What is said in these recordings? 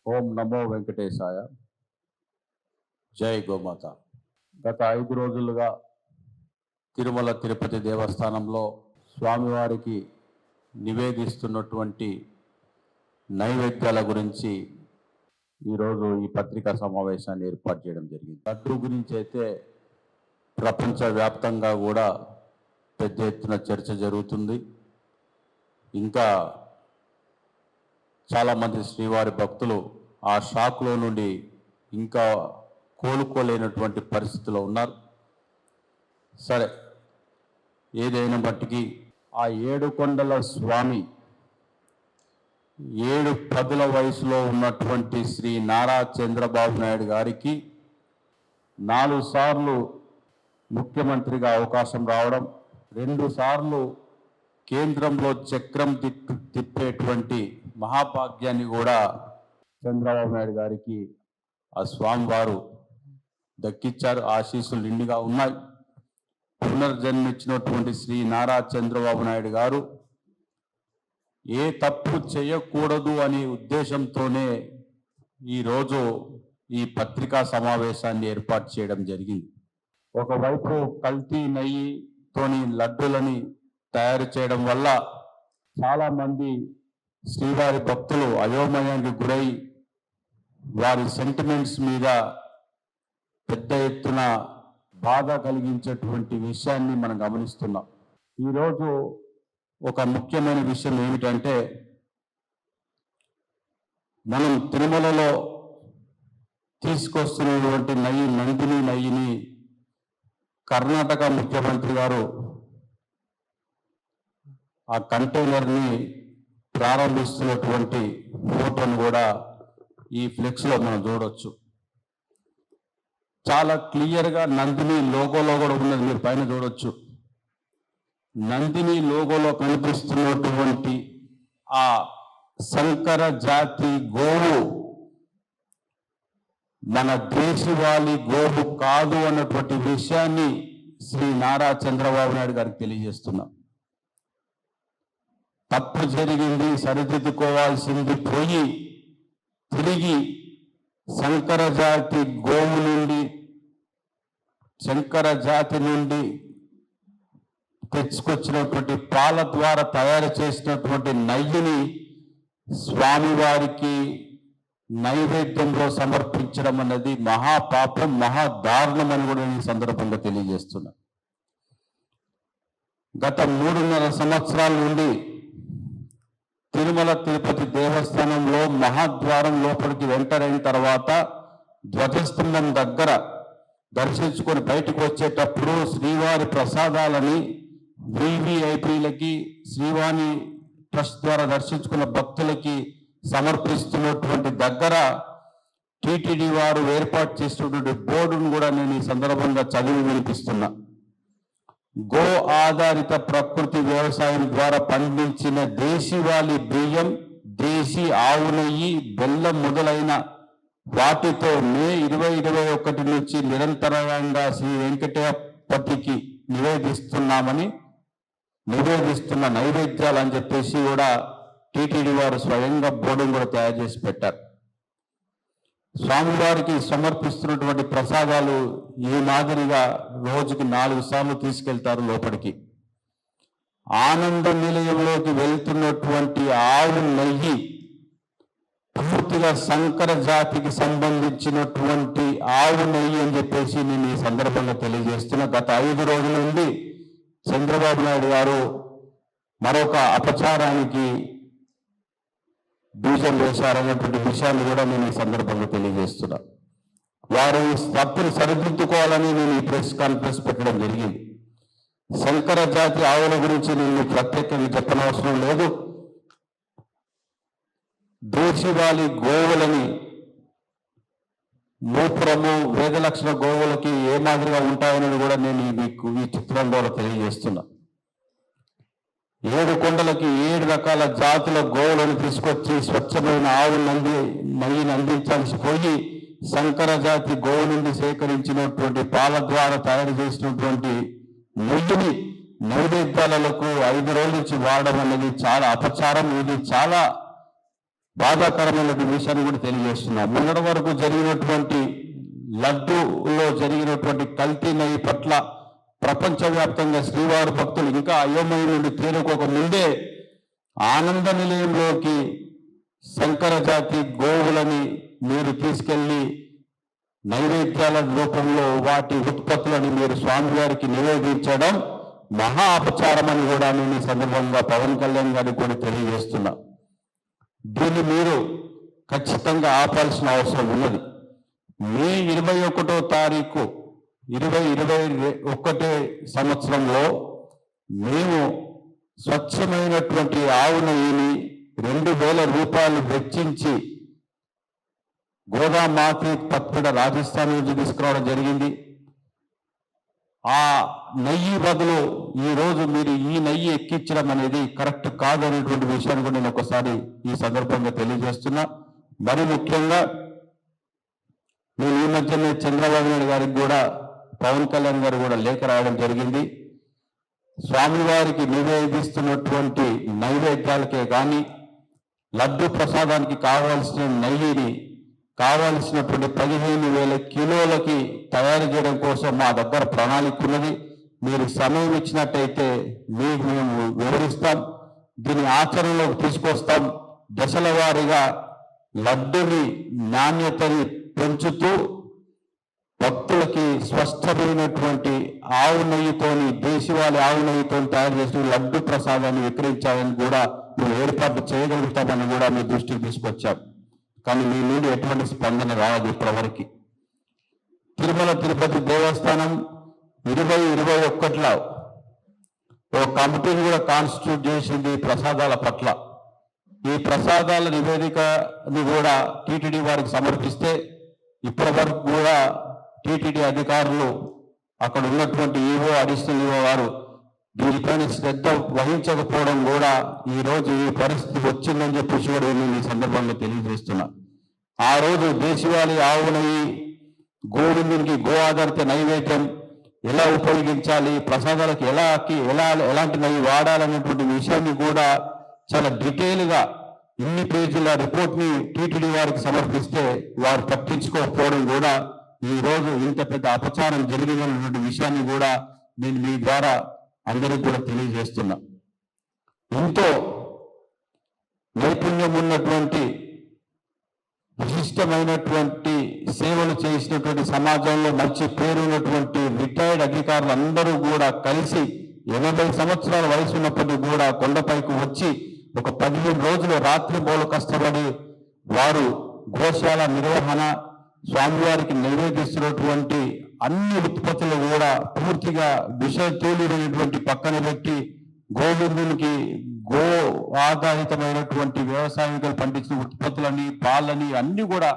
ఓం నమో వెంకటేశాయ. జై గోమాత. గత 5 రోజులుగా తిరుమల తిరుపతి దేవస్థానంలో స్వామివారికి నివేదిస్తున్నటువంటి నైవేద్యాల గురించి ఈరోజు ఈ పత్రికా సమావేశాన్ని ఏర్పాటు చేయడం జరిగింది. లడ్డు గురించి అయితే ప్రపంచవ్యాప్తంగా కూడా పెద్ద ఎత్తున చర్చ జరుగుతుంది. ఇంకా చాలామంది శ్రీవారి భక్తులు ఆ షాక్లో నుండి ఇంకా కోలుకోలేనటువంటి పరిస్థితిలో ఉన్నారు. సరే, ఏదైనా బట్టికి ఆ 7 కొండల స్వామి 7 పదుల వయసులో ఉన్నటువంటి శ్రీ నారా చంద్రబాబు నాయుడు గారికి 4 సార్లు ముఖ్యమంత్రిగా అవకాశం రావడం, 2 సార్లు కేంద్రంలో చక్రం తిప్పేటువంటి మహాభాగ్యాన్ని కూడా చంద్రబాబు నాయుడు గారికి ఆ స్వామివారు దక్కించారు. ఆశీస్సులు నిండుగా ఉన్నాయి. పునర్జన్మించినటువంటి శ్రీ నారా చంద్రబాబు నాయుడు గారు ఏ తప్పు చేయకూడదు అనే ఉద్దేశంతోనే ఈరోజు ఈ పత్రికా సమావేశాన్ని ఏర్పాటు చేయడం జరిగింది. ఒకవైపు కల్తీ నెయ్యితోని లడ్డూలని తయారు చేయడం వల్ల చాలామంది శ్రీవారి భక్తులు అయోమయానికి గురై వారి సెంటిమెంట్స్ మీద పెద్ద ఎత్తున బాధ కలిగించేటువంటి విషయాన్ని మనం గమనిస్తున్నాం. ఈరోజు ఒక ముఖ్యమైన విషయం ఏమిటంటే, మనం తిరుమలలో తీసుకొస్తున్నటువంటి నందిని నెయ్యిని కర్ణాటక ముఖ్యమంత్రి గారు ఆ కంటైనర్ని ప్రారంభిస్తున్నటువంటి ఫోటోను కూడా ఈ ఫ్లెక్స్లో మనం చూడవచ్చు. చాలా క్లియర్గా నందిని లోగోలో కూడా ఉన్నది, మీరు పైన చూడవచ్చు. నందిని లోగోలో కనిపిస్తున్నటువంటి ఆ సంకర జాతి గోవు మన దేశవాళీ గోవు కాదు అన్నటువంటి విషయాన్ని శ్రీ నారా చంద్రబాబు నాయుడు గారికి తెలియజేస్తున్నాం. తప్పు జరిగింది, సరిదిద్దుకోవాల్సింది పోయి తిరిగి సంకర జాతి గోవు నుండి, శంకర జాతి నుండి తెచ్చుకొచ్చినటువంటి పాల ద్వారా తయారు చేసినటువంటి నెయ్యిని స్వామివారికి నైవేద్యంలో సమర్పించడం అన్నది మహాపాపం, మహాదారుణం అని కూడా ఈ సందర్భంగా తెలియజేస్తున్నా. గత 3.5 సంవత్సరాల నుండి తిరుమల తిరుపతి దేవస్థానంలో మహాద్వారం లోపలికి ఎంటర్ అయిన తర్వాత ధ్వజస్తంభం దగ్గర దర్శించుకొని బయటకు వచ్చేటప్పుడు శ్రీవారి ప్రసాదాలని వివిఐపీలకి, శ్రీవాణి ట్రస్ట్ ద్వారా దర్శించుకున్న భక్తులకి సమర్పిస్తున్నటువంటి దగ్గర టీటీడీ వారు ఏర్పాటు చేసినటువంటి బోర్డును కూడా నేను ఈ సందర్భంగా చదివి వినిపిస్తున్నా. గో ఆధారిత ప్రకృతి వ్యవసాయం ద్వారా పండించిన దేశీవాళీ బియ్యం, దేశీ ఆవు నెయ్యి, బెల్లం మొదలైన వాటితో మే 2021 నుంచి నిరంతరంగా శ్రీ వెంకటేపతికి నివేదిస్తున్న నైవేద్యాలు అని చెప్పేసి కూడా టీటీడీ వారు స్వయంగా బోర్డును కూడా తయారు చేసి పెట్టారు. స్వామివారికి సమర్పిస్తున్నటువంటి ప్రసాదాలు ఈ మాదిరిగా రోజుకి 4 సార్లు తీసుకెళ్తారు లోపలికి. ఆనంద నిలయంలోకి వెళ్తున్నటువంటి ఆవు నెయ్యి పూర్తిగా సంకర జాతికి సంబంధించినటువంటి ఆవు నెయ్యి అని చెప్పేసి నేను ఈ సందర్భంగా తెలియజేస్తున్నా. గత 5 రోజుల నుండి చంద్రబాబు నాయుడు గారు మరొక అపచారానికి బీజం వేశారనేటువంటి విషయాన్ని కూడా నేను ఈ సందర్భంగా తెలియజేస్తున్నా. వారు తప్పును సరిదిద్దుకోవాలని నేను ఈ ప్రెస్ కాన్ఫరెన్స్ పెట్టడం జరిగింది. శంకర జాతి ఆవుల గురించి నేను ప్రత్యేకంగా చెప్పనవసరం లేదు. దేశీవాళీ గోవులని, మూపురము, వేదలక్షణ గోవులకి ఏ మాదిరిగా ఉంటాయనేది కూడా నేను మీకు ఈ చిత్రం ద్వారా తెలియజేస్తున్నా. 7 కొండలకి 7 రకాల జాతుల గోవులను తీసుకొచ్చి స్వచ్ఛమైన ఆవు నెయ్యిని అందించాల్సి పోయి సంకర జాతి గోవు నుండి సేకరించినటువంటి పాల ద్వారా తయారు చేసినటువంటి నెయ్యిని నైవేద్యాలకు 5 రోజుల నుంచి వాడడం అనేది చాలా అపచారం. ఇది చాలా బాధాకరమైనటువంటి విషయాన్ని కూడా తెలియజేస్తున్నాం. మొన్నటి వరకు జరిగినటువంటి లడ్డూలో జరిగినటువంటి కల్తీ నెయ్యి పట్ల ప్రపంచవ్యాప్తంగా శ్రీవారి భక్తులు ఇంకా అయోమయం నుండి తేరుకోక ముందే ఆనంద నిలయంలోకి శంకర జాతి గోవులని మీరు తీసుకెళ్లి నైవేద్యాల రూపంలో వాటి ఉత్పత్తులను మీరు స్వామివారికి నివేదించడం మహా అపచారం అని కూడా నేను ఈ సందర్భంగా పవన్ కళ్యాణ్ గారికి కూడా తెలియజేస్తున్నా. దీన్ని మీరు ఖచ్చితంగా ఆపాల్సిన అవసరం ఉన్నది. మే 21వ తారీఖు 2021 సంవత్సరంలో మేము స్వచ్ఛమైనటువంటి ఆవు నెయ్యిని 2000 రూపాయలు వెచ్చించి గోదాం మార్కెట్ పత్రిక రాజస్థాన్ నుంచి తీసుకురావడం జరిగింది. ఆ నెయ్యి బదులు ఈరోజు మీరు ఈ నెయ్యి ఎక్కించడం అనేది కరెక్ట్ కాదు అనేటువంటి విషయాన్ని కూడా నేను ఒకసారి ఈ సందర్భంగా తెలియజేస్తున్నా. మరి ముఖ్యంగా నేను ఈ మధ్యనే చంద్రబాబు నాయుడు గారికి కూడా పవన్ కళ్యాణ్ గారు కూడా లేఖ రాయడం జరిగింది. స్వామివారికి నివేదిస్తున్నటువంటి నైవేద్యాలకే కానీ లడ్డు ప్రసాదానికి కావాల్సిన నెయ్యిని కావాల్సినటువంటి 15,000 కిలోలకి తయారు చేయడం కోసం మా దగ్గర ప్రణాళిక ఉన్నది. మీరు సమయం ఇచ్చినట్టయితే మీకు మేము వివరిస్తాం, దీని ఆచరణలోకి తీసుకొస్తాం. దశల వారీగా లడ్డుని నాణ్యతని పెంచుతూ భక్తులకి స్పష్టమైనటువంటి ఆవు నెయ్యితోని దేశవాళీ ఆవు నెయ్యితో తయారు చేసిన లడ్డు ప్రసాదాన్ని విక్రయించాలని కూడా మేము ఏర్పాటు చేయగలుగుతామని కూడా మీ దృష్టికి తీసుకొచ్చాం. కానీ మీ నుండి ఎటువంటి స్పందన రాదు ఇప్పటివరకు. తిరుమల తిరుపతి దేవస్థానం 2021లో ఒక కమిటీని కూడా కాన్స్టిట్యూట్ చేసింది ప్రసాదాల పట్ల. ఈ ప్రసాదాల నివేదికను కూడా టీటీడీ వారికి సమర్పిస్తే ఇప్పటి వరకు కూడా టీటీడీ అధికారులు అక్కడ ఉన్నటువంటి ఈవో అడిషనల్ ఈవో వారు దీనిపైన శ్రద్ధ వహించకపోవడం కూడా ఈరోజు ఈ పరిస్థితి వచ్చిందని చెప్పేసి కూడా నేను ఈ సందర్భంగా తెలియజేస్తున్నా. ఆ రోజు దేశవాళీ ఆవు నెయ్యి గోవిందునికి గో ఆధారిత నైవేద్యం ఎలా ఉపయోగించాలి, ప్రసాదాలకు ఎలాంటి నెయ్యి వాడాలనేటువంటి విషయాన్ని కూడా చాలా డీటెయిల్గా ఇన్ని పేజీల రిపోర్ట్ని టీటీడీ వారికి సమర్పిస్తే వారు పట్టించుకోకపోవడం కూడా ఈ రోజు ఇంత పెద్ద అపచారం జరిగిందన్నటువంటి విషయాన్ని కూడా నేను మీ ద్వారా అందరికీ కూడా తెలియజేస్తున్నా. ఎంతో నైపుణ్యం ఉన్నటువంటి విశిష్టమైనటువంటి సేవలు చేసినటువంటి సమాజంలో మంచి పేరున్నటువంటి రిటైర్డ్ అధికారులు అందరూ కూడా కలిసి 80 సంవత్సరాల వయసు ఉన్నప్పటికీ కూడా కొండపైకి వచ్చి ఒక 15 రోజులు రాత్రి బోలు కష్టపడి వారు గోశాల నిర్వహణ స్వామివారికి నివేదిస్తున్నటువంటి అన్ని ఉత్పత్తులు కూడా పూర్తిగా విషతూలినటువంటి పక్కన పెట్టి గోవిందునికి గో ఆధారితమైనటువంటి వ్యవసాయికులు పండించిన ఉత్పత్తులని పాలని అన్ని కూడా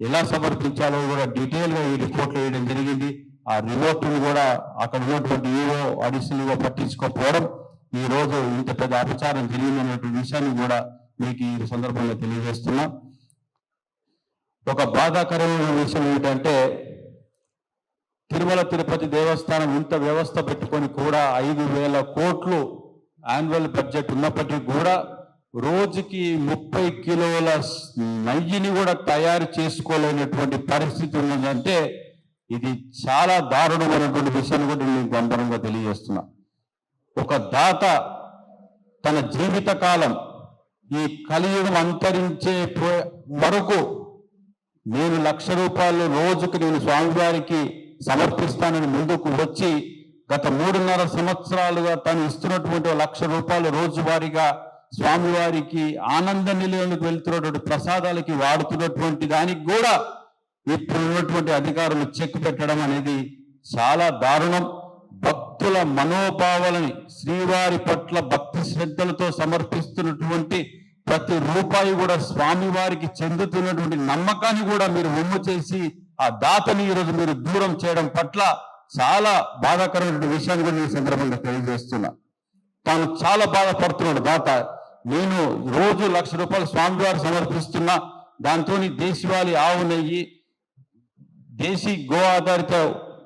ఎలా సమర్పించాలో కూడా డీటెయిల్గా ఈ రిపోర్ట్లు వేయడం జరిగింది. ఆ రిపోర్ట్ను కూడా అక్కడ ఉన్నటువంటి ఈవో అడిషనల్గా పట్టించుకోకపోవడం ఈ రోజు ఇంత పెద్ద అపచారం జరిగిందన్నటువంటి విషయాన్ని కూడా మీకు ఈ సందర్భంగా తెలియజేస్తున్నా. ఒక బాధాకరమైన విషయం ఏంటంటే తిరుమల తిరుపతి దేవస్థానం ఇంత వ్యవస్థ పెట్టుకొని కూడా 5,000 కోట్లు యాన్యువల్ బడ్జెట్ ఉన్నప్పటికీ కూడా రోజుకి 30 కిలోల నెయ్యిని కూడా తయారు చేసుకోలేనటువంటి పరిస్థితి ఉన్నదంటే ఇది చాలా దారుణమైనటువంటి విషయాన్ని కూడా నేను గంభీరంగా తెలియజేస్తున్నా. ఒక దాత తన జీవితకాలం ఈ కలియుగం అంతరించే వరకు నేను 1,00,000 రూపాయలు రోజుకు నేను స్వామివారికి సమర్పిస్తానని ముందుకు వచ్చి గత 3.5 సంవత్సరాలుగా తను ఇస్తున్నటువంటి 1,00,000 రూపాయలు రోజువారీగా స్వామివారికి ఆనంద నిలయంలోకి వెళ్తున్నటువంటి ప్రసాదాలకి వాడుతున్నటువంటి దానికి కూడా ఇప్పుడు ఉన్నటువంటి అధికారులు చెక్ పెట్టడం అనేది చాలా దారుణం. భక్తుల మనోభావాలని శ్రీవారి పట్ల భక్తి శ్రద్ధలతో సమర్పిస్తున్నటువంటి ప్రతి రూపాయి కూడా స్వామివారికి చెందుతున్నటువంటి నమ్మకాన్ని కూడా మీరు ఒమ్ము చేసి ఆ దాతని ఈరోజు మీరు దూరం చేయడం పట్ల చాలా బాధాకరమైన విషయాన్ని కూడా ఈ సందర్భంగా తెలియజేస్తున్నా. తాను చాలా బాధపడుతున్నాడు దాత. నేను రోజు 1,00,000 రూపాయలు స్వామివారు సమర్పిస్తున్నా, దాంతో దేశవాళీ ఆవు నెయ్యి దేశీ గో ఆధారిత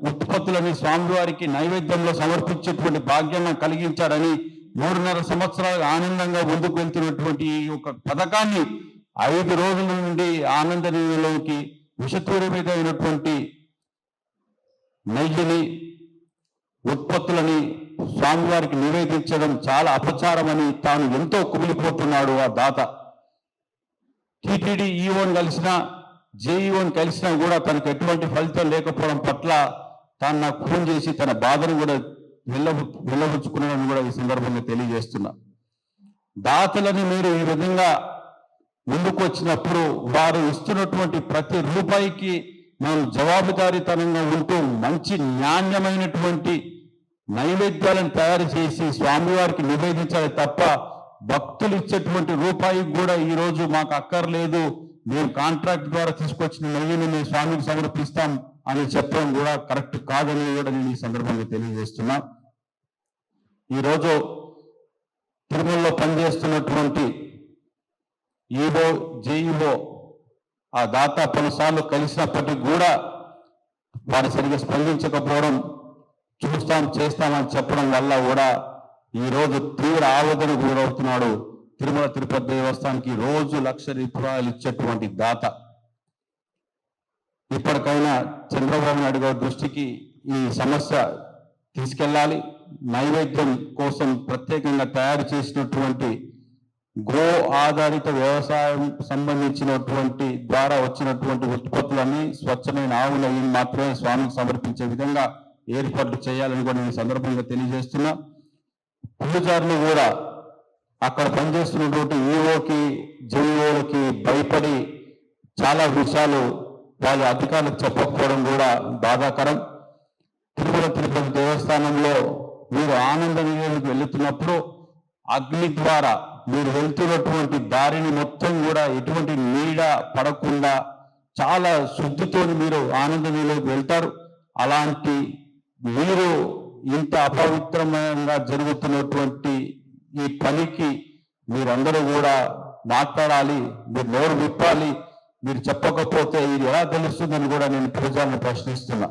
ఉత్పత్తులని స్వామివారికి నైవేద్యంలో సమర్పించేటువంటి భాగ్యాన్ని కలిగించాడని 3.5 సంవత్సరాలు ఆనందంగా ముందుకు వెళ్తున్నటువంటి ఈ యొక్క పథకాన్ని 5 రోజుల నుండి ఆనంద నిలయంలోకి విషతూరమైనటువంటి నెయ్యిని ఉత్పత్తులని స్వామివారికి నివేదించడం చాలా అపచారమని తాను ఎంతో కుమిలిపోతున్నాడు ఆ దాత. టీటీడీ ఈఓని కలిసినా జేఈఓని కలిసినా కూడా తనకు ఎటువంటి ఫలితం లేకపోవడం పట్ల తాను నాకు ఫోన్ చేసి తన బాధను కూడా వెళ్ళబుచ్చుకున్నాడని కూడా ఈ సందర్భంగా తెలియజేస్తున్నా. దాతలని మీరు ఈ విధంగా ముందుకు వచ్చినప్పుడు వారు ఇస్తున్నటువంటి ప్రతి రూపాయికి మనం జవాబుదారీతనంగా ఉంటూ మంచి నాణ్యమైనటువంటి నైవేద్యాలను తయారు చేసి స్వామివారికి నివేదించాలి తప్ప భక్తులు ఇచ్చేటువంటి రూపాయికి కూడా ఈరోజు మాకు అక్కర్లేదు, మేము కాంట్రాక్ట్ ద్వారా తీసుకొచ్చిన నెయ్యిని మేము స్వామికి సమర్పిస్తాం అని చెప్పడం కూడా కరెక్ట్ కాదని కూడా నేను ఈ సందర్భంగా తెలియజేస్తున్నా. ఈరోజు తిరుమలలో పనిచేస్తున్నటువంటి ఈఓ జేఈఓ ఆ దాత పలుసార్లు కలిసినప్పటికీ కూడా వారు సరిగ్గా స్పందించకపోవడం, చూస్తాం చేస్తామని చెప్పడం వల్ల కూడా ఈరోజు తీవ్ర ఆవేదనకు గురవుతున్నాడు. తిరుమల తిరుపతి దేవస్థానానికి రోజు ₹1,00,000 ఇచ్చేటువంటి దాత. ఇప్పటికైనా చంద్రబాబు నాయుడు గారి దృష్టికి ఈ సమస్య తీసుకెళ్ళాలి. నైవేద్యం కోసం ప్రత్యేకంగా తయారు చేసినటువంటి గో ఆధారిత వ్యవసాయం సంబంధించినటువంటి ద్వారా వచ్చినటువంటి ఉత్పత్తులన్నీ స్వచ్ఛమైన ఆవు నెయ్యిని మాత్రమే స్వామికి సమర్పించే విధంగా ఏర్పాట్లు చేయాలని కూడా నేను సందర్భంగా తెలియజేస్తున్నా. పూజారులు కూడా అక్కడ పనిచేస్తున్నటువంటి ఈఓకి జేఈఓలకి భయపడి చాలా విషయాలు వాళ్ళ అధికారులకు చెప్పకపోవడం కూడా బాధాకరం. తిరుమల తిరుపతి దేవస్థానంలో మీరు ఆనంద నిలయానికి వెళుతున్నప్పుడు అగ్ని ద్వారా మీరు వెళ్తున్నటువంటి దారిని మొత్తం కూడా ఎటువంటి నీడ పడకుండా చాలా శుద్ధితో మీరు ఆనంద నిలయంలోకి వెళ్తారు. అలాంటి మీరు ఇంత అపవిత్రమంగా జరుగుతున్నటువంటి ఈ పనికి మీరందరూ కూడా మాట్లాడాలి, మీరు నోరు విప్పాలి. మీరు చెప్పకపోతే ఇది ఎలా తెలుస్తుందని కూడా నేను పూజారిని ప్రశ్నిస్తున్నా.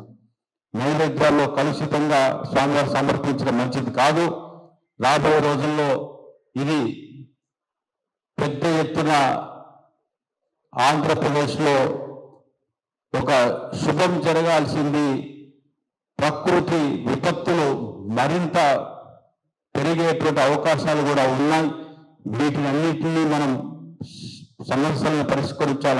నైవేద్యాల్లో కలుషితంగా స్వామివారు సమర్పించడం మంచిది కాదు. రాబోయే రోజుల్లో ఇది పెద్ద ఎత్తున ఆంధ్రప్రదేశ్లో ఒక శుభం జరగాల్సింది. ప్రకృతి విపత్తులు మరింత పెరిగేటువంటి అవకాశాలు కూడా ఉన్నాయి. వీటిని అన్నింటినీ మనం సమస్యలను పరిష్కరించాలి.